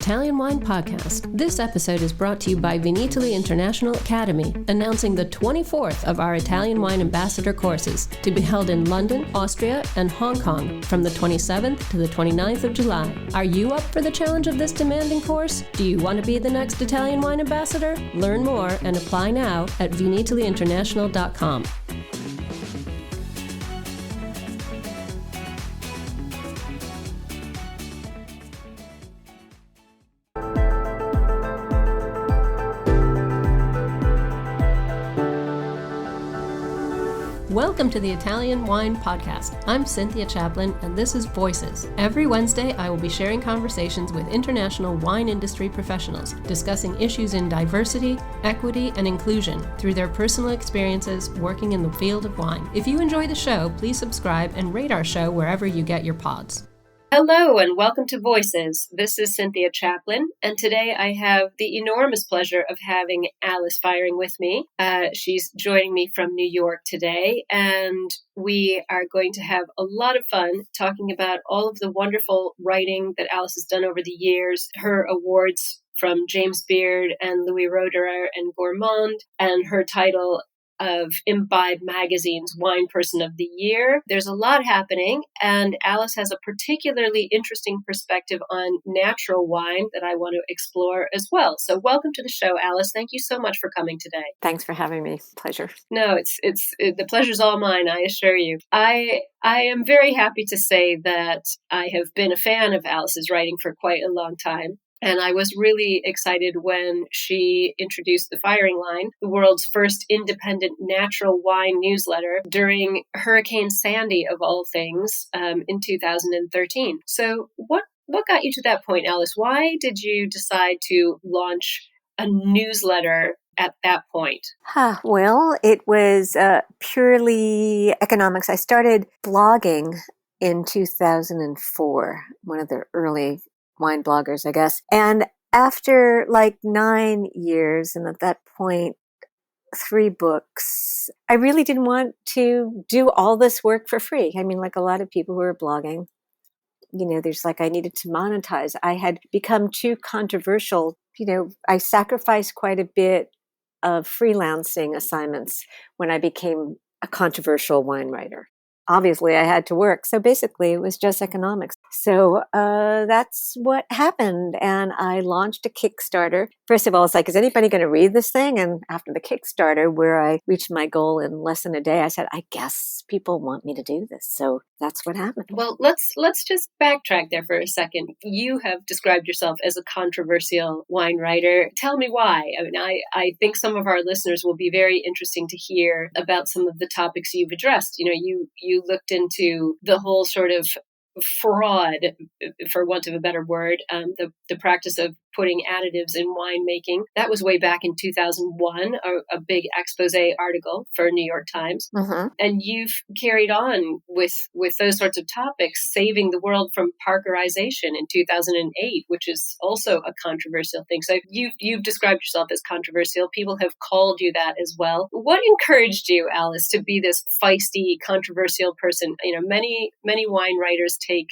Italian Wine Podcast. This episode is brought to you by Vinitaly International Academy, announcing the 24th of our Italian Wine Ambassador courses to be held in London, Austria, and Hong Kong from the 27th to the 29th of July. Are you up for the challenge of this demanding course? Do you want to be the next Italian Wine Ambassador? Learn more and apply now at vinitalyinternational.com. Welcome to the Italian Wine Podcast. I'm Cynthia Chaplin, and this is Voices. Every Wednesday, I will be sharing conversations with international wine industry professionals, discussing issues in diversity, equity, and inclusion through their personal experiences working in the field of wine. If you enjoy the show, please subscribe and rate our show wherever you get your pods. Hello and welcome to Voices. This is Cynthia Chaplin, and today I have the enormous pleasure of having Alice Feiring with me. She's joining me from New York today, and we are going to have a lot of fun talking about all of the wonderful writing that Alice has done over the years, her awards from James Beard and Louis Roederer and Gourmand, and her title of Imbibe Magazine's Wine Person of the Year. There's a lot happening, and Alice has a particularly interesting perspective on natural wine that I want to explore as well. So welcome to the show, Alice. Thank you so much for coming today. Thanks for having me. Pleasure. No, the pleasure's all mine, I assure you. I am very happy to say that I have been a fan of Alice's writing for quite a long time. And I was really excited when she introduced the Feiring Line, the world's first independent natural wine newsletter, during Hurricane Sandy, of all things, in 2013. So what got you to that point, Alice? Why did you decide to launch a newsletter at that point? Well, it was purely economics. I started blogging in 2004, one of the early wine bloggers, I guess. And after like 9 years, and at that point, 3 books, I really didn't want to do all this work for free. I mean, like a lot of people who are blogging, there's I needed to monetize. I had become too controversial. I sacrificed quite a bit of freelancing assignments when I became a controversial wine writer. Obviously, I had to work. So basically, it was just economics. So that's what happened. And I launched a Kickstarter. First of all, it's is anybody going to read this thing? And after the Kickstarter, where I reached my goal in less than a day, I said, I guess people want me to do this. So that's what happened. Well, let's just backtrack there for a second. You have described yourself as a controversial wine writer. Tell me why. I mean, I think some of our listeners will be very interesting to hear about some of the topics you've addressed. You looked into the whole sort of fraud, for want of a better word, the practice of putting additives in winemaking. That was way back in 2001, a big expose article for New York Times. Mm-hmm. And you've carried on with those sorts of topics, saving the world from Parkerization in 2008, which is also a controversial thing. So you've described yourself as controversial. People have called you that as well. What encouraged you, Alice, to be this feisty, controversial person? Many wine writers take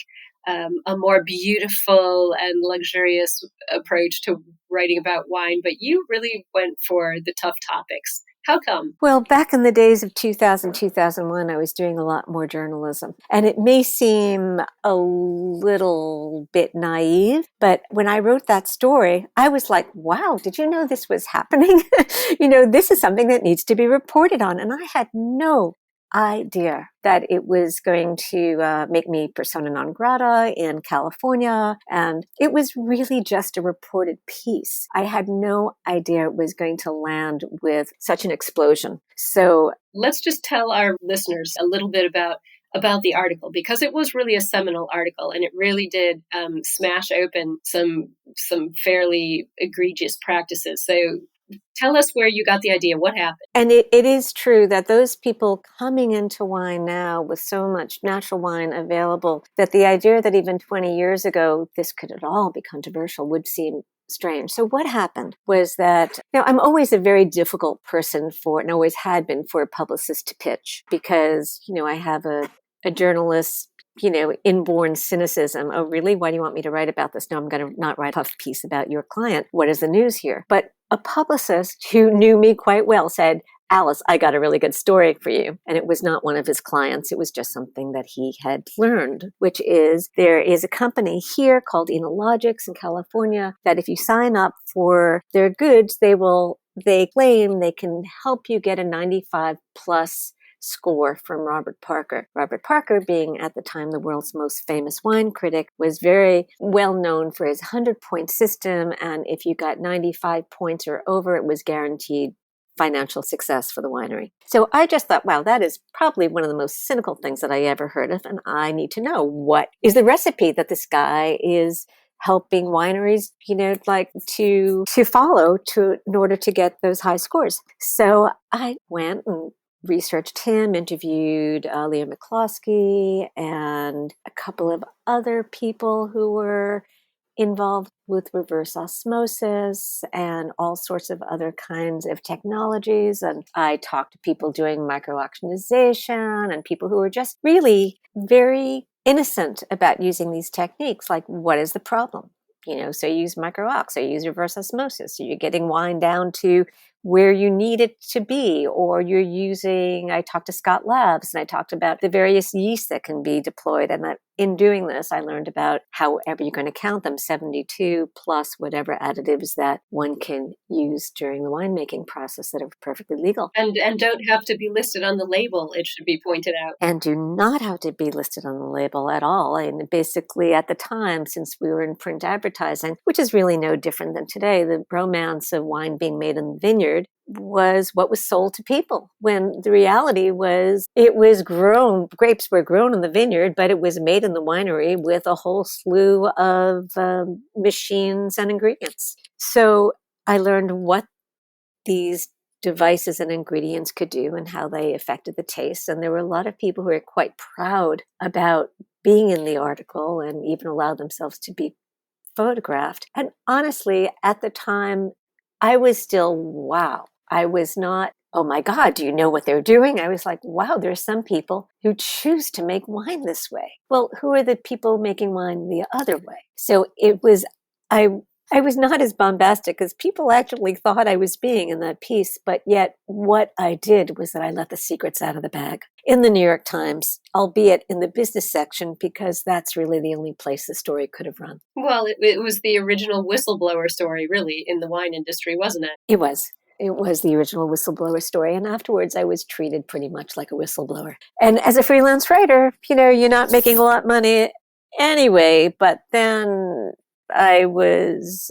a more beautiful and luxurious approach to writing about wine, but you really went for the tough topics. How come? Well, back in the days of 2000, 2001, I was doing a lot more journalism. And it may seem a little bit naive, but when I wrote that story, I was like, wow, did you know this was happening? This is something that needs to be reported on. And I had no idea that it was going to make me persona non grata in California. And it was really just a reported piece. I had no idea it was going to land with such an explosion. So let's just tell our listeners a little bit about the article, because it was really a seminal article and it really did smash open some fairly egregious practices. So tell us where you got the idea. What happened? And it is true that those people coming into wine now with so much natural wine available, that the idea that even 20 years ago this could at all be controversial would seem strange. So what happened was that, I'm always a very difficult person and always had been for a publicist to pitch because, I have a journalist inborn cynicism. Oh, really? Why do you want me to write about this? No, I'm going to not write a puff piece about your client. What is the news here? But a publicist who knew me quite well said, Alice, I got a really good story for you. And it was not one of his clients. It was just something that he had learned, which is there is a company here called Enologics in California that if you sign up for their goods, they claim they can help you get a 95 plus score from Robert Parker. Robert Parker, being at the time the world's most famous wine critic, was very well known for his 100-point system. And if you got 95 points or over, it was guaranteed financial success for the winery. So I just thought, wow, that is probably one of the most cynical things that I ever heard of. And I need to know what is the recipe that this guy is helping wineries, to follow in order to get those high scores. So I went and researched him, interviewed Leah McCloskey and a couple of other people who were involved with reverse osmosis and all sorts of other kinds of technologies. And I talked to people doing micro-oxygenation and people who were just really very innocent about using these techniques. Like, what is the problem? So you use micro-ox, so you use reverse osmosis. So you're getting wine down to where you need it to be, or I talked to Scott Labs and I talked about the various yeasts that can be deployed. And that in doing this, I learned about however you're going to count them, 72 plus whatever additives that one can use during the winemaking process that are perfectly legal. And don't have to be listed on the label, it should be pointed out. And do not have to be listed on the label at all. And basically at the time, since we were in print advertising, which is really no different than today, the romance of wine being made in the vineyard was what was sold to people, when the reality was it was grown, grapes were grown in the vineyard, but it was made in the winery with a whole slew of machines and ingredients. So I learned what these devices and ingredients could do and how they affected the taste. And there were a lot of people who were quite proud about being in the article and even allowed themselves to be photographed. And honestly, at the time, I was still, wow. I was not, oh my God, do you know what they're doing? I was like, wow, there are some people who choose to make wine this way. Well, who are the people making wine the other way? So I was not as bombastic as people actually thought I was being in that piece, but yet what I did was that I let the secrets out of the bag in the New York Times, albeit in the business section, because that's really the only place the story could have run. Well, it was the original whistleblower story, really, in the wine industry, wasn't it? It was. It was the original whistleblower story. And afterwards, I was treated pretty much like a whistleblower. And as a freelance writer, you're not making a lot of money anyway. But then I was,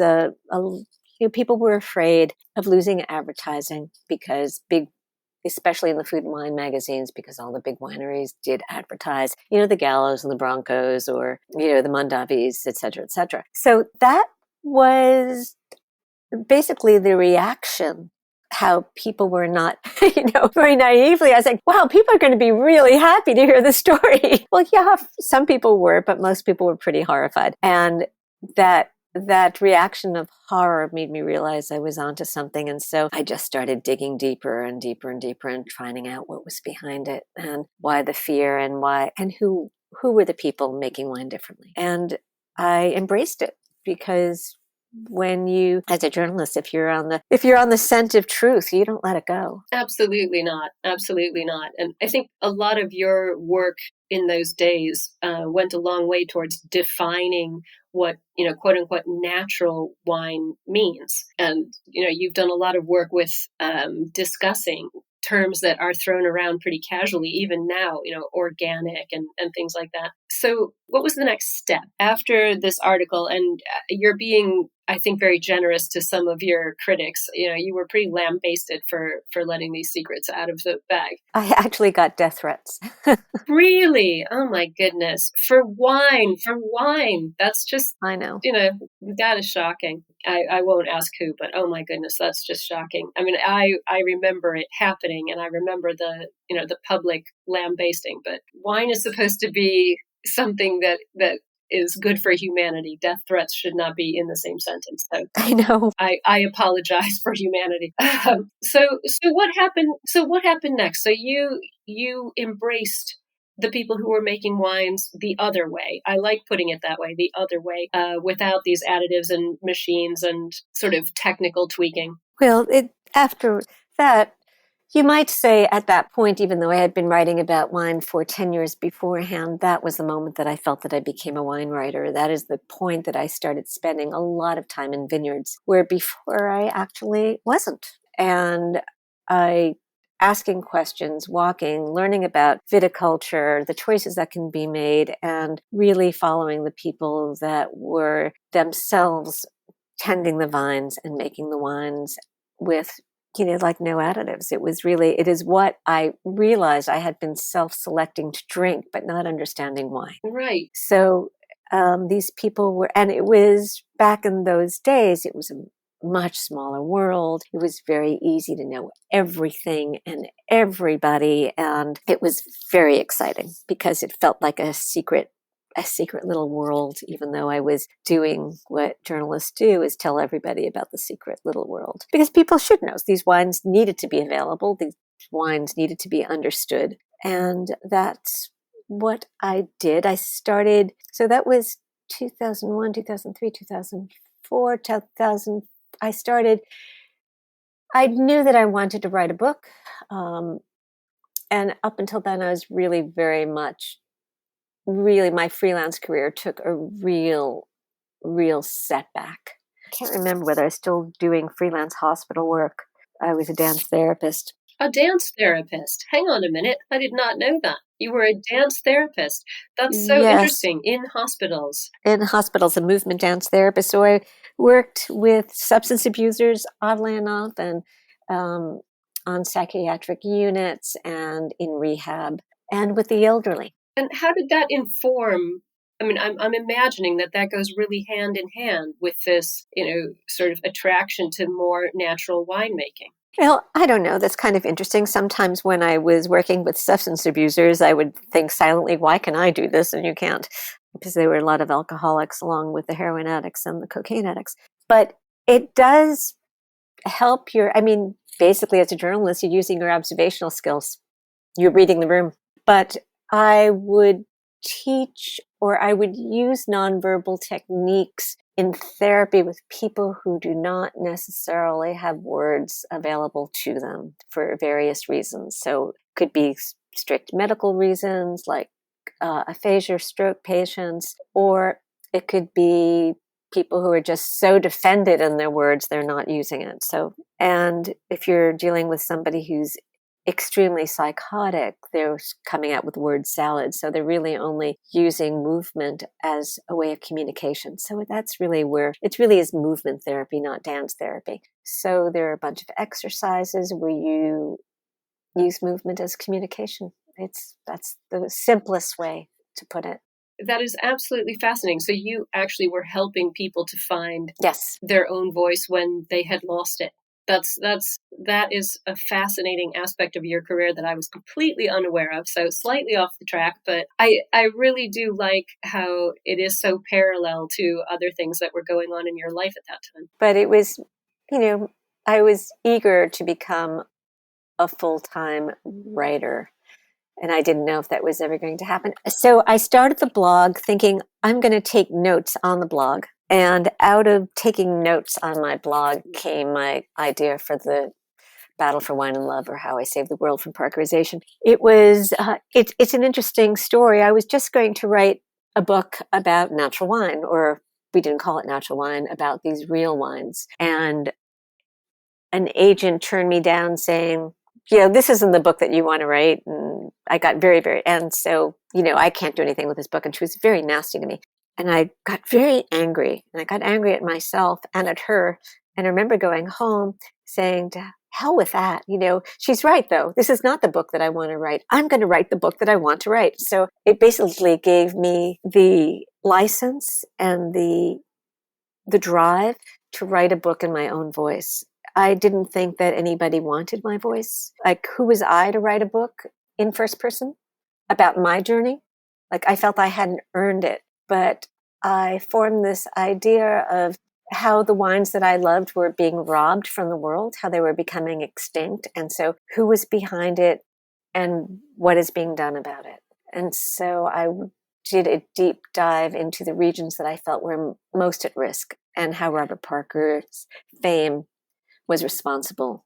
people were afraid of losing advertising because especially in the food and wine magazines, because all the big wineries did advertise, the Gallos and the Broncos or, the Mondavis, et cetera, et cetera. So that was basically the reaction, how people were not, very naively. I was like, wow, people are going to be really happy to hear the story. Well, yeah, some people were, but most people were pretty horrified. And that reaction of horror made me realize I was onto something. And so I just started digging deeper and deeper and deeper and finding out what was behind it and why the fear and who were the people making wine differently. And I embraced it because when you, as a journalist, if you're on the scent of truth, you don't let it go. Absolutely not. Absolutely not. And I think a lot of your work in those days went a long way towards defining what, quote unquote, natural wine means. And, you've done a lot of work with discussing terms that are thrown around pretty casually, even now, organic and things like that. So what was the next step after this article? And you're being, I think, very generous to some of your critics. You were pretty lambasted for letting these secrets out of the bag. I actually got death threats. Really? Oh my goodness. For wine. That's just, I know. That is shocking. I won't ask who, but oh my goodness, that's just shocking. I mean, I remember it happening and I remember the public lambasting, but wine is supposed to be something that is good for humanity. Death threats should not be in the same sentence. So I know. I apologize for humanity. So what happened? So what happened next? So you embraced the people who were making wines the other way. I like putting it that way, the other way, without these additives and machines and sort of technical tweaking. Well, after that, you might say at that point, even though I had been writing about wine for 10 years beforehand, that was the moment that I felt that I became a wine writer. That is the point that I started spending a lot of time in vineyards, where before I actually wasn't. And I asking questions, walking, learning about viticulture, the choices that can be made, and really following the people that were themselves tending the vines and making the wines with, like no additives. It is what I realized I had been self-selecting to drink, but not understanding why. Right. So these people were, and it was back in those days, it was a much smaller world. It was very easy to know everything and everybody. And it was very exciting because it felt like a secret little world, even though I was doing what journalists do, is tell everybody about the secret little world. Because people should know these wines needed to be available. These wines needed to be understood. And that's what I did. I started, so that was 2001, 2003, 2004, 2000. I knew that I wanted to write a book. And up until then, I was really my freelance career took a real setback. I can't remember whether I was still doing freelance hospital work. I was a dance therapist. A dance therapist? Hang on a minute. I did not know that. You were a dance therapist. That's so interesting. In hospitals. In hospitals, a movement dance therapist. So I worked with substance abusers, oddly enough, and on psychiatric units and in rehab and with the elderly. And how did that inform? I mean, I'm imagining that goes really hand in hand with this, sort of attraction to more natural winemaking. Well, I don't know. That's kind of interesting. Sometimes when I was working with substance abusers, I would think silently, why can I do this and you can't? Because there were a lot of alcoholics along with the heroin addicts and the cocaine addicts. But it does help basically as a journalist, you're using your observational skills. You're reading the room. But I would teach or I would use nonverbal techniques in therapy with people who do not necessarily have words available to them for various reasons. So it could be strict medical reasons like aphasia, stroke patients, or it could be people who are just so defended in their words, they're not using it. So, and if you're dealing with somebody who's extremely psychotic, they're coming out with word salad. So they're really only using movement as a way of communication. So that's really where it really is movement therapy, not dance therapy. So there are a bunch of exercises where you use movement as communication. That's the simplest way to put it. That is absolutely fascinating. So you actually were helping people to find their own voice when they had lost it. That is a fascinating aspect of your career that I was completely unaware of. So slightly off the track, but I really do like how it is so parallel to other things that were going on in your life at that time. But it was, I was eager to become a full-time writer. And I didn't know if that was ever going to happen. So I started the blog thinking I'm going to take notes on the blog. And out of taking notes on my blog came my idea for the Battle for Wine and Love, or How I Saved the World from Parkerization. It was, it's an interesting story. I was just going to write a book about natural wine, or we didn't call it natural wine, about these real wines. And an agent turned me down saying, this isn't the book that you want to write. And I got and so, I can't do anything with this book. And she was very nasty to me. And I got very angry. And I got angry at myself and at her. And I remember going home saying, to hell with that. She's right, though. This is not the book that I want to write. I'm going to write the book that I want to write. So it basically gave me the license and the drive to write a book in my own voice. I didn't think that anybody wanted my voice. Like, who was I to write a book in first person about my journey? Like, I felt I hadn't earned it. But I formed this idea of how the wines that I loved were being robbed from the world, how they were becoming extinct. And so who was behind it and what is being done about it? And so I did a deep dive into the regions that I felt were most at risk and how Robert Parker's fame was responsible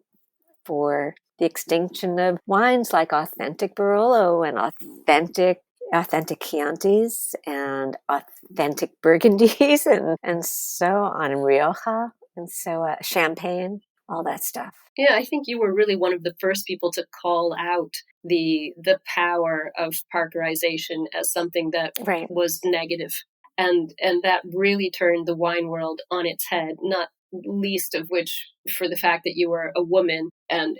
for the extinction of wines like authentic Barolo and authentic Chiantis and authentic Burgundies and so on, and Rioja, and so Champagne, all that stuff. Yeah, I think you were really one of the first people to call out the power of Parkerization as something that Right. was negative. And that really turned the wine world on its head, not least of which for the fact that you were a woman and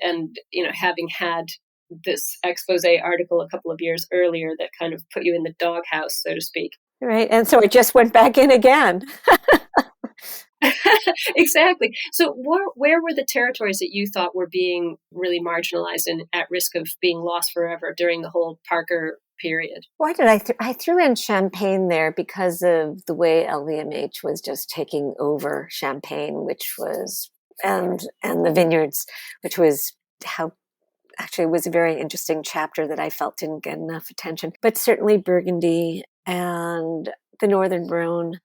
having had this expose article a couple of years earlier that kind of put you in the doghouse, so to speak. Right. And so I just went back in again. Exactly. So where were the territories that you thought were being really marginalized and at risk of being lost forever during the whole Parker period? Why did I threw in Champagne there because of the way LVMH was just taking over Champagne, which was and the vineyards, which was how actually was a very interesting chapter that I felt didn't get enough attention. But certainly Burgundy and the Northern Rhone.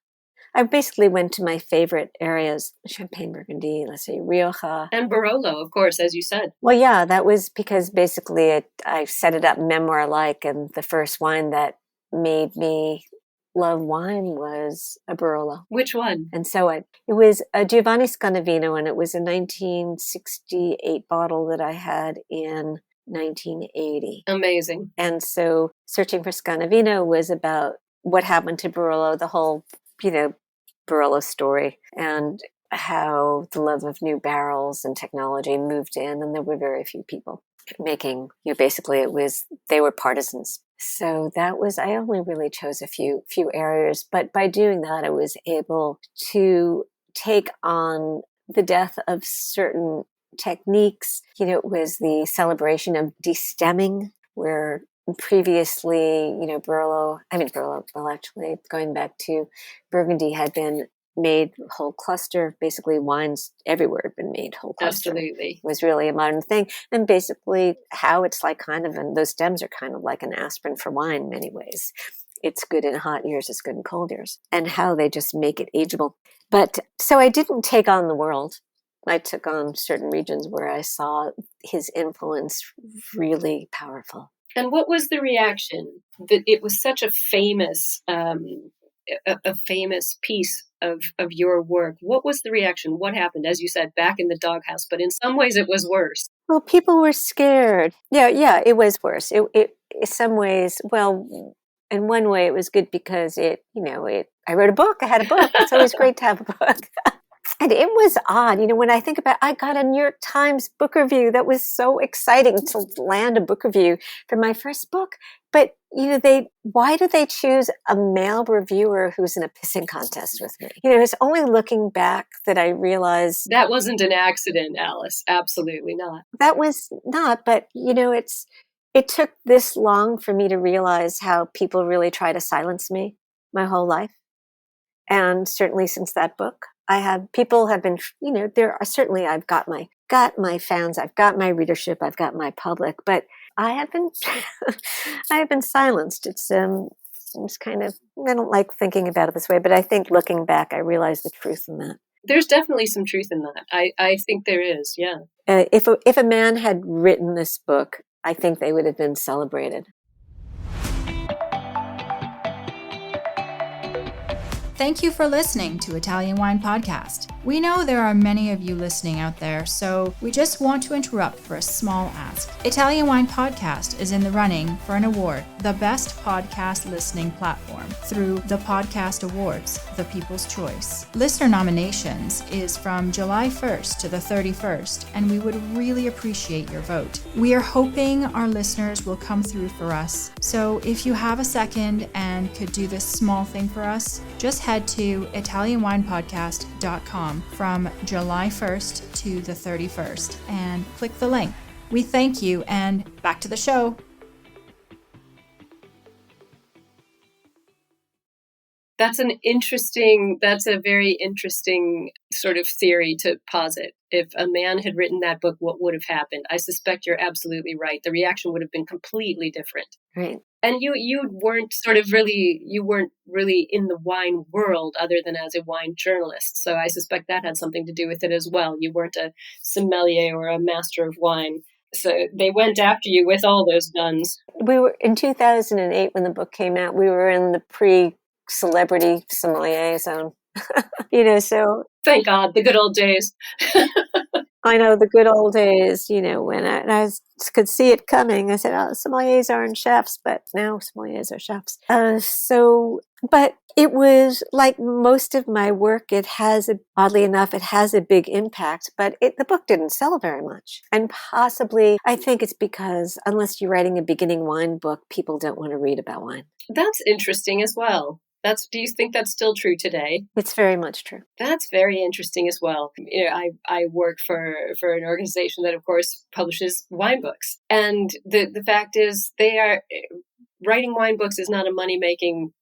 I basically went to my favorite areas, Champagne, Burgundy, let's say Rioja. And Barolo, of course, as you said. Well, yeah, that was because basically I set it up memoir-like, and the first wine that made me love wine was a Barolo. Which one? And so it was a Giovanni Scanavino, and it was a 1968 bottle that I had in 1980. Amazing. And so searching for Scanavino was about what happened to Barolo, the whole, Barolo story, and how the love of new barrels and technology moved in, and there were very few people making, basically they were partisans. So I only really chose a few areas, but by doing that, I was able to take on the death of certain techniques. It was the celebration of destemming, where previously, Barolo, well, actually, going back to Burgundy had been made whole cluster. Basically, wines everywhere had been made whole cluster. Absolutely. It was really a modern thing. And basically, how it's like and those stems are kind of like an aspirin for wine in many ways. It's good in hot years, it's good in cold years. And how they just make it ageable. But so I didn't take on the world. I took on certain regions where I saw his influence really powerful. And what was the reaction? That it was such a famous piece of your work. What was the reaction? What happened? As you said, back in the doghouse, but in some ways it was worse. Well, people were scared. Yeah, it was worse. It in some ways, well, in one way it was good because I wrote a book. I had a book. It's always great to have a book. And it was odd, when I think about I got a New York Times book review. That was so exciting to land a book review for my first book. But, why do they choose a male reviewer who's in a pissing contest with me? It's only looking back that I realized. That wasn't an accident, Alice. Absolutely not. That was not, but, it took this long for me to realize how people really try to silence me my whole life. And certainly since that book, people have been, there are certainly, I've got my fans, I've got my readership, I've got my public, but I have been, silenced. It's kind of, I don't like thinking about it this way, but I think looking back, I realize the truth in that. There's definitely some truth in that. I think there is, yeah. If a man had written this book, I think they would have been celebrated. Thank you for listening to Italian Wine Podcast. We know there are many of you listening out there, so we just want to interrupt for a small ask. Italian Wine Podcast is in the running for an award, the Best Podcast Listening Platform, through the Podcast Awards, the People's Choice. Listener nominations is from July 1st to the 31st, and we would really appreciate your vote. We are hoping our listeners will come through for us, so if you have a second and could do this small thing for us, just head to ItalianWinePodcast.com from July 1st to the 31st and click the link. We thank you, and back to the show. That's a very interesting sort of theory to posit. If a man had written that book, what would have happened? I suspect you're absolutely right. The reaction would have been completely different. Right. And you weren't really in the wine world other than as a wine journalist. So I suspect that had something to do with it as well. You weren't a sommelier or a master of wine. So they went after you with all those guns. We were in 2008 when the book came out. We were in the pre-celebrity sommelier zone. So thank God, the good old days. I know the good old days, when I could see it coming. I said, oh, sommeliers aren't chefs, but now sommeliers are chefs. But it was like most of my work, oddly enough, it has a big impact, but the book didn't sell very much. And possibly, I think it's because unless you're writing a beginning wine book, people don't want to read about wine. That's interesting as well. Do you think that's still true today? It's very much true. That's very interesting as well. I work for an organization that, of course, publishes wine books. And the fact is writing wine books is not a money-making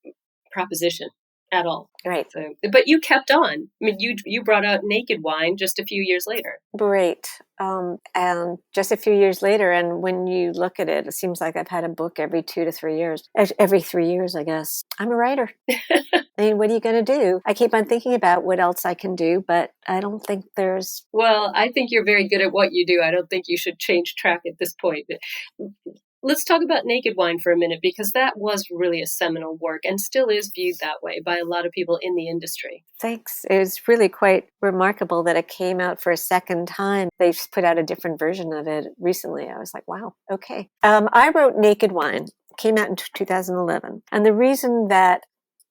proposition at all. Right. So, but you kept on. I mean, you brought out Naked Wine just a few years later. Right. And just a few years later, and when you look at it, it seems like I've had a book every 2 to 3 years. Every 3 years, I guess. I'm a writer. I mean, what are you going to do? I keep on thinking about what else I can do, but I don't think there's... Well, I think you're very good at what you do. I don't think you should change track at this point. Let's talk about Naked Wine for a minute, because that was really a seminal work and still is viewed that way by a lot of people in the industry. Thanks. It was really quite remarkable that it came out for a second time. They just put out a different version of it recently. I was like, wow, okay. I wrote Naked Wine. It came out in 2011. And the reason that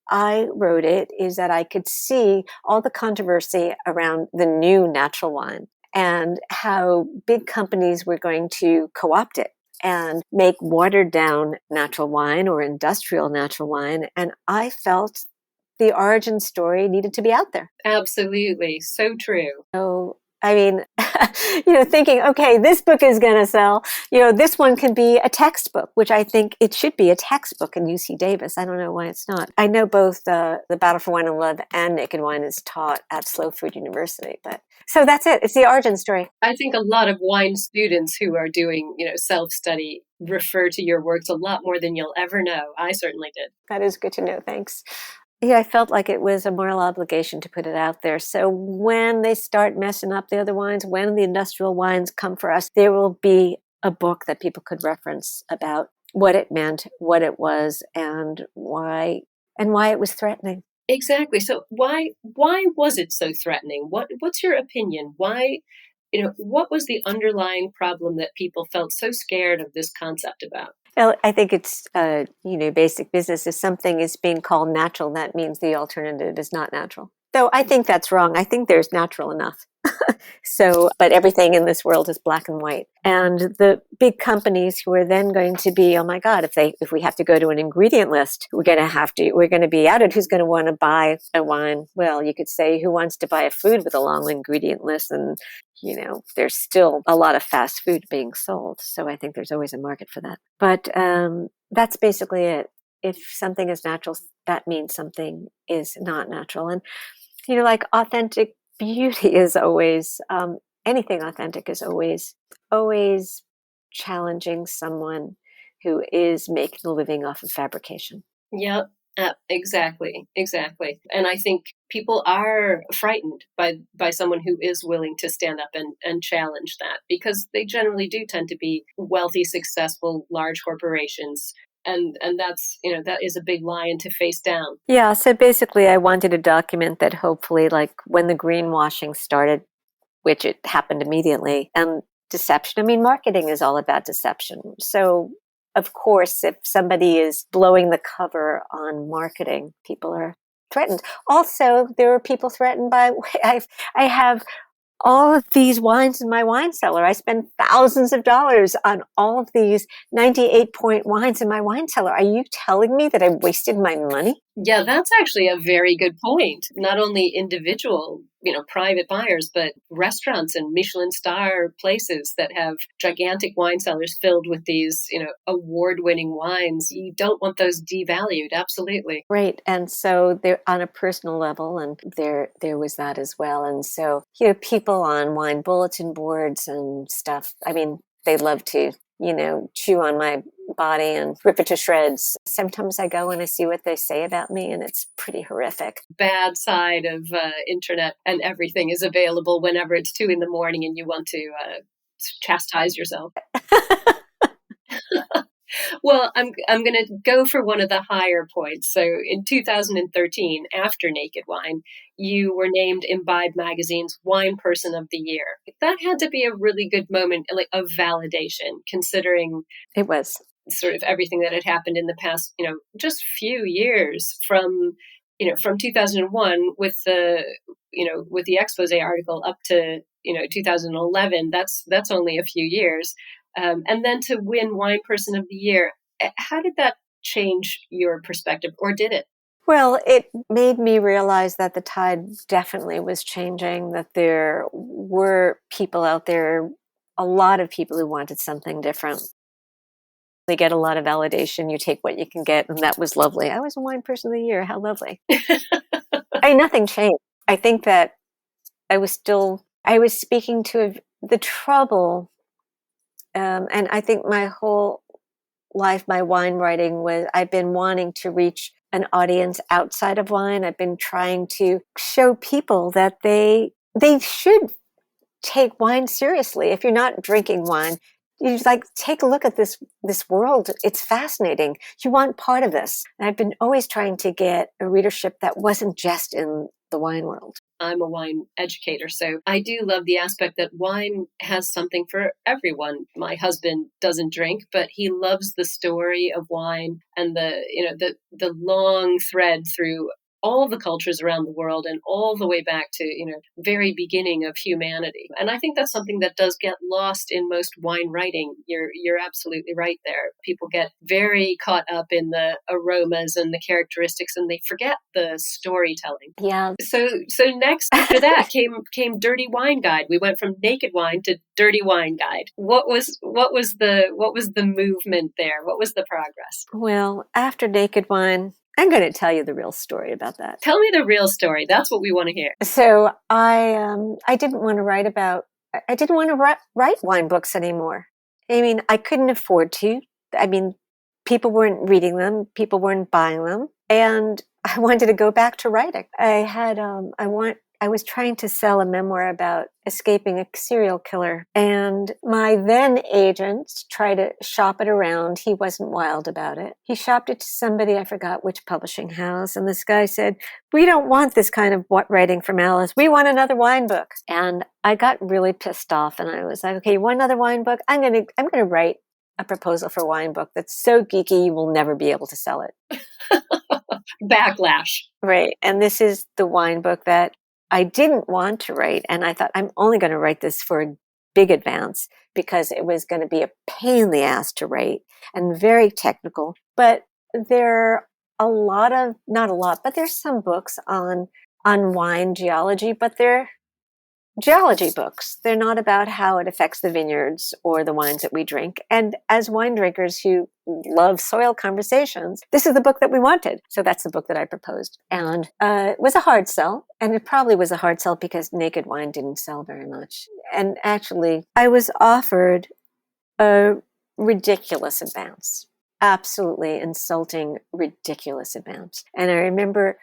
I wrote it is that I could see all the controversy around the new natural wine and how big companies were going to co-opt it and make watered down natural wine or industrial natural wine. And I felt the origin story needed to be out there. Absolutely. So true. So, I mean, thinking, okay, this book is going to sell, this one can be a textbook, which I think it should be a textbook in UC Davis. I don't know why it's not. I know both the Battle for Wine and Love and Naked Wine is taught at Slow Food University, but so that's it. It's the origin story. I think a lot of wine students who are doing, self-study refer to your works a lot more than you'll ever know. I certainly did. That is good to know. Thanks. Yeah, I felt like it was a moral obligation to put it out there. So when they start messing up the other wines, when the industrial wines come for us, there will be a book that people could reference about what it meant, what it was, and why it was threatening. Exactly. So why was it so threatening? What's your opinion? Why, what was the underlying problem that people felt so scared of this concept about? Well, I think it's, basic business. If something is being called natural, that means the alternative is not natural. Though I think that's wrong. I think there's natural enough. But everything in this world is black and white. And the big companies who are then going to be, oh my God, if we have to go to an ingredient list, we're going to be outed. Who's going to want to buy a wine? Well, you could say who wants to buy a food with a long ingredient list, and there's still a lot of fast food being sold. So I think there's always a market for that. But that's basically it. If something is natural, that means something is not natural. And, like authentic beauty is always, anything authentic is always challenging someone who is making a living off of fabrication. Yep. Exactly. And I think people are frightened by someone who is willing to stand up and challenge that, because they generally do tend to be wealthy, successful, large corporations. And that's, that is a big lion to face down. Yeah. So basically I wanted to document that hopefully, like when the greenwashing started, which it happened immediately, and deception. I mean, marketing is all about deception. So of course, if somebody is blowing the cover on marketing, people are threatened. Also, there are people threatened by, I have all of these wines in my wine cellar. I spend thousands of dollars on all of these 98-point wines in my wine cellar. Are you telling me that I wasted my money? Yeah, that's actually a very good point. Not only individual, private buyers, but restaurants and Michelin star places that have gigantic wine cellars filled with these, award-winning wines. You don't want those devalued. Absolutely. Right. And so they're on a personal level, and there was that as well. And so, people on wine bulletin boards and stuff, I mean, they love to chew on my body and rip it to shreds. Sometimes I go and I see what they say about me, and it's pretty horrific. Bad side of internet, and everything is available whenever it's 2 a.m. and you want to chastise yourself. Well, I'm going to go for one of the higher points. So in 2013, after Naked Wine, you were named Imbibe Magazine's Wine Person of the Year. That had to be a really good moment, like of validation, considering it was sort of everything that had happened in the past, just few years from 2001 with the expose article up to 2011. That's only a few years. And then to win Wine Person of the Year, how did that change your perspective, or did it? Well, it made me realize that the tide definitely was changing, that there were people out there, a lot of people who wanted something different. They get a lot of validation. You take what you can get, and that was lovely. I was a Wine Person of the Year. How lovely. Nothing changed. I think that I was speaking to the trouble. And I think my whole life, my wine writing I've been wanting to reach an audience outside of wine. I've been trying to show people that they should take wine seriously. If you're not drinking wine, you take a look at this world. It's fascinating. You want part of this. And I've been always trying to get a readership that wasn't just in the wine world. I'm a wine educator, so I do love the aspect that wine has something for everyone. My husband doesn't drink, but he loves the story of wine and the long thread through all the cultures around the world and all the way back to, very beginning of humanity. And I think that's something that does get lost in most wine writing. You're absolutely right there. People get very caught up in the aromas and the characteristics, and they forget the storytelling. Yeah. So next after that came Dirty Wine Guide. We went from Naked Wine to Dirty Wine Guide. What was the movement there? What was the progress? Well, after Naked Wine, I'm going to tell you the real story about that. Tell me the real story. That's what we want to hear. So I didn't want to write wine books anymore. I mean, I couldn't afford to. I mean, people weren't reading them. People weren't buying them. And I wanted to go back to writing. I was trying to sell a memoir about escaping a serial killer. And my then agent tried to shop it around. He wasn't wild about it. He shopped it to somebody, I forgot which publishing house. And this guy said, "We don't want this kind of writing from Alice. We want another wine book." And I got really pissed off. And I was like, "Okay, you want another wine book? I'm going to write a proposal for a wine book that's so geeky you will never be able to sell it." Backlash. Right. And this is the wine book that I didn't want to write. And I thought, I'm only going to write this for a big advance because it was going to be a pain in the ass to write and very technical. But there are there's some books on wine geology, but they're geology books. They're not about how it affects the vineyards or the wines that we drink. And as wine drinkers who love soil conversations, this is the book that we wanted. So that's the book that I proposed. And it was a hard sell. And it probably was a hard sell because Naked Wine didn't sell very much. And actually, I was offered a ridiculous advance. Absolutely insulting, ridiculous advance. And I remember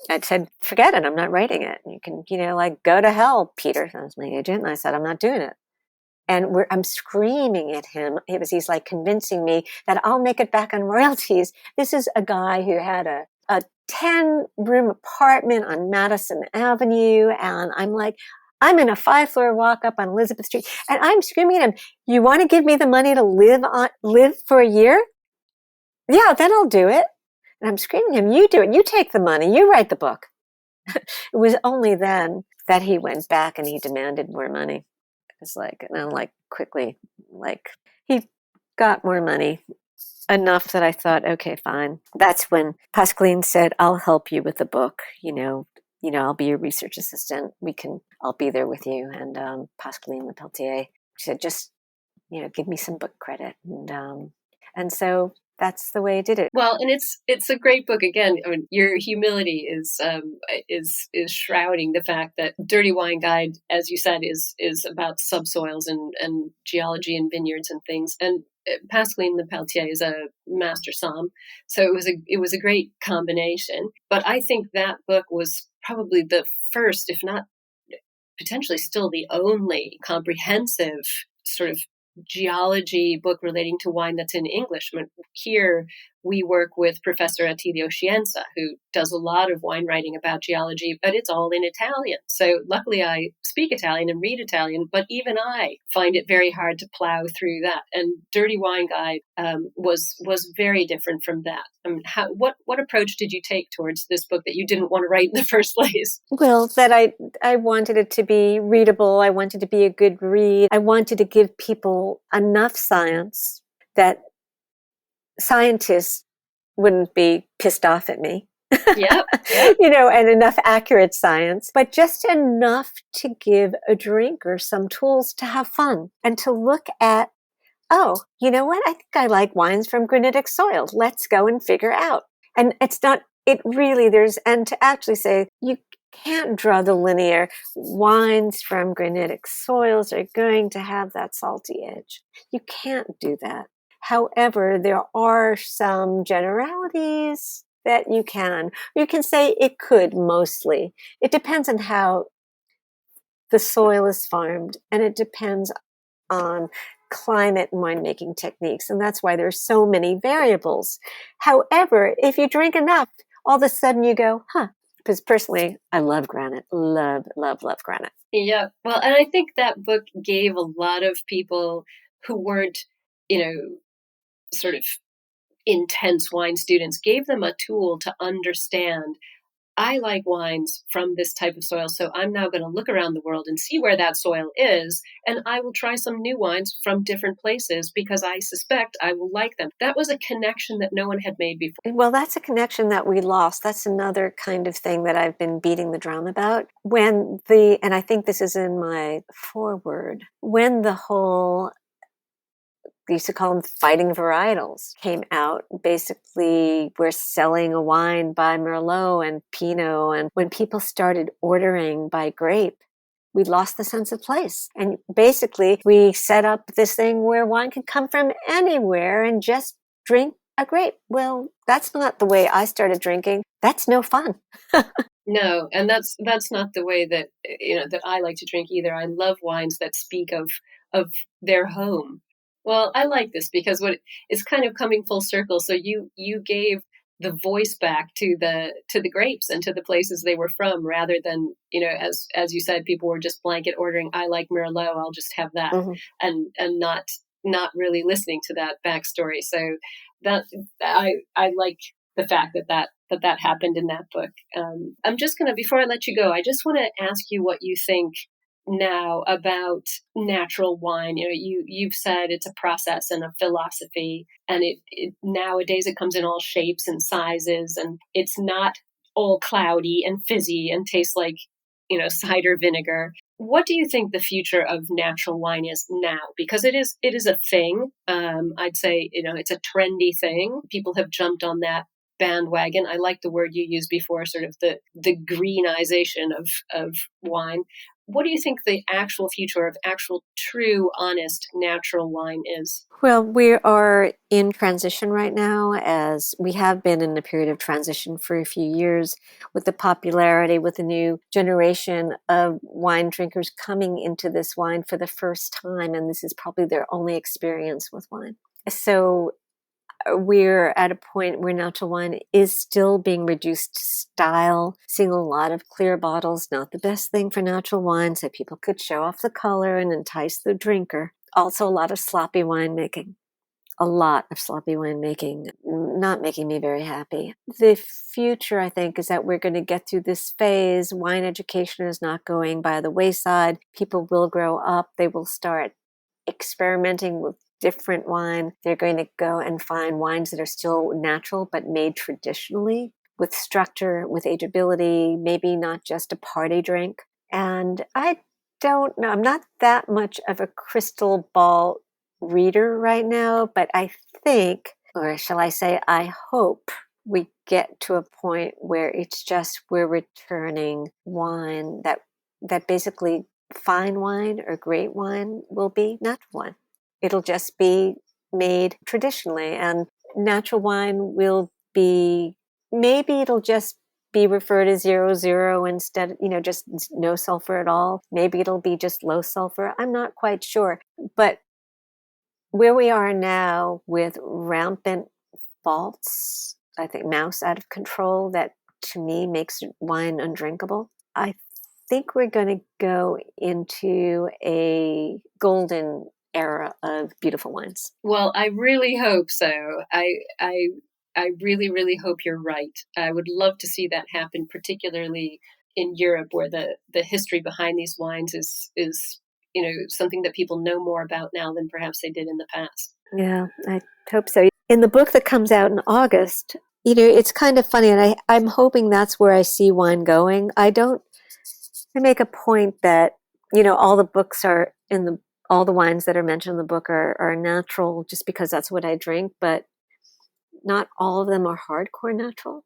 I said, "Forget it. I'm not writing it. You can, go to hell, Peter." That was my agent. And I said, "I'm not doing it." And I'm screaming at him. He's like convincing me that I'll make it back on royalties. This is a guy who had a 10-room apartment on Madison Avenue. And I'm in a 5-floor walk up on Elizabeth Street. And I'm screaming at him, "You want to give me the money to live for a year? Yeah, then I'll do it." And I'm screaming at him, "You do it. You take the money. You write the book." It was only then that he went back and he demanded more money. It's quickly, he got more money, enough that I thought, okay, fine. That's when Pascaline said, "I'll help you with the book. I'll be your research assistant. I'll be there with you." And Pascaline Lepeltier said, "Just, give me some book credit." And so that's the way I did it. Well, and it's a great book. Again, I mean, your humility is shrouding the fact that Dirty Wine Guide, as you said, is about subsoils and geology and vineyards and things. And Pascaline Lepelletier is a master somm, so it was a great combination. But I think that book was probably the first, if not potentially still the only comprehensive sort of geology book relating to wine that's in English. I mean, here we work with Professor Attilio Scienza, who does a lot of wine writing about geology, but it's all in Italian. So luckily I speak Italian and read Italian, but even I find it very hard to plow through that. And Dirty Wine Guide was very different from that. I mean, what approach did you take towards this book that you didn't want to write in the first place? Well, that I wanted it to be readable. I wanted to be a good read. I wanted to give people enough science that scientists wouldn't be pissed off at me. Yep. And enough accurate science, but just enough to give a drinker some tools to have fun and to look at, oh, you know what? I think I like wines from granitic soil. Let's go and figure out. And and to actually say, you can't draw the linear wines from granitic soils are going to have that salty edge. You can't do that. However, there are some generalities that you can say it could mostly. It depends on how the soil is farmed, and it depends on climate and winemaking techniques. And that's why there's so many variables. However, if you drink enough, all of a sudden you go, because personally, I love granite. Love, love, love granite. Yeah. Well, and I think that book gave a lot of people who weren't, sort of intense wine students, gave them a tool to understand, I like wines from this type of soil, so I'm now going to look around the world and see where that soil is, and I will try some new wines from different places because I suspect I will like them. That was a connection that no one had made before. Well, that's a connection that we lost. That's another kind of thing that I've been beating the drum about. And I think this is in my foreword, when the whole, we used to call them fighting varietals, came out. Basically, we're selling a wine by Merlot and Pinot. And when people started ordering by grape, we lost the sense of place. And basically, we set up this thing where wine can come from anywhere and just drink a grape. Well, that's not the way I started drinking. That's no fun. No, and that's not the way that that I like to drink either. I love wines that speak of their home. Well, I like this because it's kind of coming full circle. So you gave the voice back to the grapes and to the places they were from, rather than, as you said, people were just blanket ordering, I like Merlot, I'll just have that, and not really listening to that backstory. So that I like the fact that happened in that book. I'm just gonna, before I let you go, I just want to ask you what you think now about natural wine. You've said it's a process and a philosophy, and it nowadays it comes in all shapes and sizes, and it's not all cloudy and fizzy and tastes like cider vinegar. What do you think the future of natural wine is now? Because it is a thing. I'd say it's a trendy thing. People have jumped on that bandwagon. I like the word you used before, sort of the greenization of wine. What do you think the actual future of actual, true, honest, natural wine is? Well, we are in transition right now, as we have been in a period of transition for a few years, with the popularity, with the new generation of wine drinkers coming into this wine for the first time, and this is probably their only experience with wine. So we're at a point where natural wine is still being reduced to style, seeing a lot of clear bottles, not the best thing for natural wine, so people could show off the color and entice the drinker. Also a lot of sloppy winemaking. Not making me very happy. The future, I think, is that we're going to get through this phase. Wine education is not going by the wayside. People will grow up. They will start experimenting with different wine. They're going to go and find wines that are still natural but made traditionally, with structure, with ageability, maybe not just a party drink. And I don't know, I'm not that much of a crystal ball reader right now, but I think or shall I say, I hope we get to a point where it's just we're returning wine that basically fine wine or great wine will be natural wine. It'll just be made traditionally, and natural wine will be, maybe it'll just be referred as 0.0 instead, just no sulfur at all. Maybe it'll be just low sulfur. I'm not quite sure. But where we are now with rampant faults, I think mouse out of control, that to me makes wine undrinkable, I think we're going to go into a golden era of beautiful wines. Well, I really hope so. I really, really hope you're right. I would love to see that happen, particularly in Europe, where the history behind these wines is something that people know more about now than perhaps they did in the past. Yeah, I hope so. In the book that comes out in August, it's kind of funny, and I'm hoping that's where I see wine going. I make a point that, all the books are all the wines that are mentioned in the book are natural just because that's what I drink, but not all of them are hardcore natural.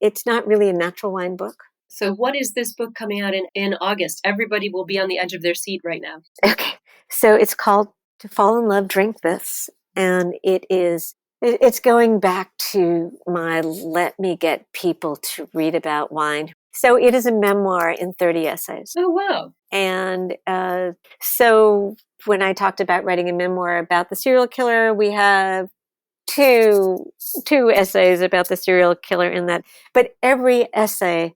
It's not really a natural wine book. So what is this book coming out in August? Everybody will be on the edge of their seat right now. Okay. So it's called To Fall in Love, Drink This. And it's going back to my let me get people to read about wine. So it is a memoir in 30 essays. Oh, wow. And so when I talked about writing a memoir about the serial killer, we have two essays about the serial killer in that. But every essay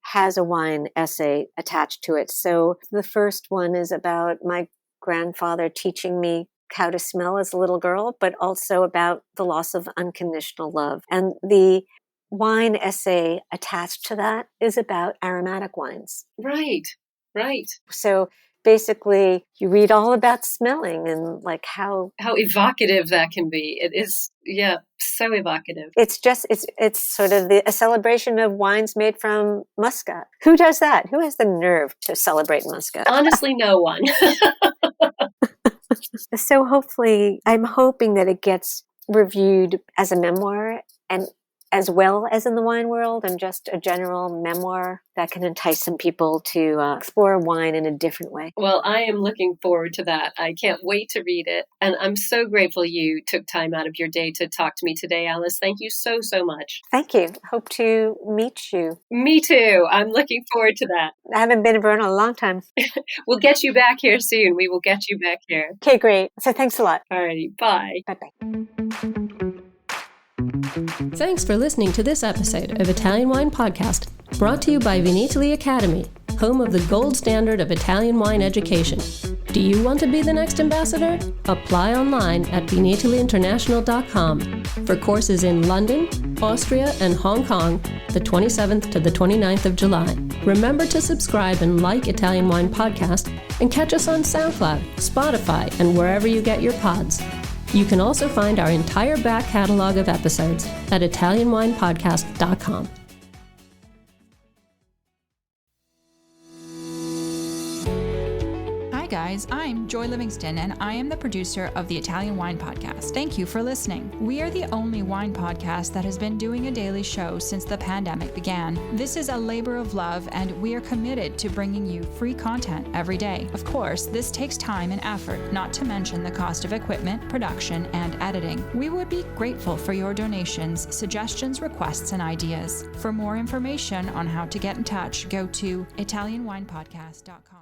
has a wine essay attached to it. So the first one is about my grandfather teaching me how to smell as a little girl, but also about the loss of unconditional love. And the wine essay attached to that is about aromatic wines. Right. So basically, you read all about smelling and like how evocative that can be. It is, so evocative. It's sort of a celebration of wines made from Muscat. Who does that? Who has the nerve to celebrate Muscat? Honestly, no one. So hopefully, I'm hoping that it gets reviewed as a memoir, and as well as in the wine world, and just a general memoir that can entice some people to explore wine in a different way. Well, I am looking forward to that. I can't wait to read it. And I'm so grateful you took time out of your day to talk to me today, Alice. Thank you so, so much. Thank you. Hope to meet you. Me too. I'm looking forward to that. I haven't been in Verona in a long time. We'll get you back here soon. We will get you back here. Okay, great. So thanks a lot. All righty. Bye. Bye-bye. Thanks for listening to this episode of Italian Wine Podcast, brought to you by Vinitaly Academy, home of the gold standard of Italian wine education. Do you want to be the next ambassador? Apply online at vinitalyinternational.com for courses in London, Austria, and Hong Kong, the 27th to the 29th of July. Remember to subscribe and like Italian Wine Podcast, and catch us on SoundCloud, Spotify, and wherever you get your pods. You can also find our entire back catalog of episodes at ItalianWinePodcast.com. Hi guys, I'm Joy Livingston and I am the producer of the Italian Wine Podcast. Thank you for listening. We are the only wine podcast that has been doing a daily show since the pandemic began. This is a labor of love and we are committed to bringing you free content every day. Of course, this takes time and effort, not to mention the cost of equipment, production, and editing. We would be grateful for your donations, suggestions, requests, and ideas. For more information on how to get in touch, go to ItalianWinePodcast.com.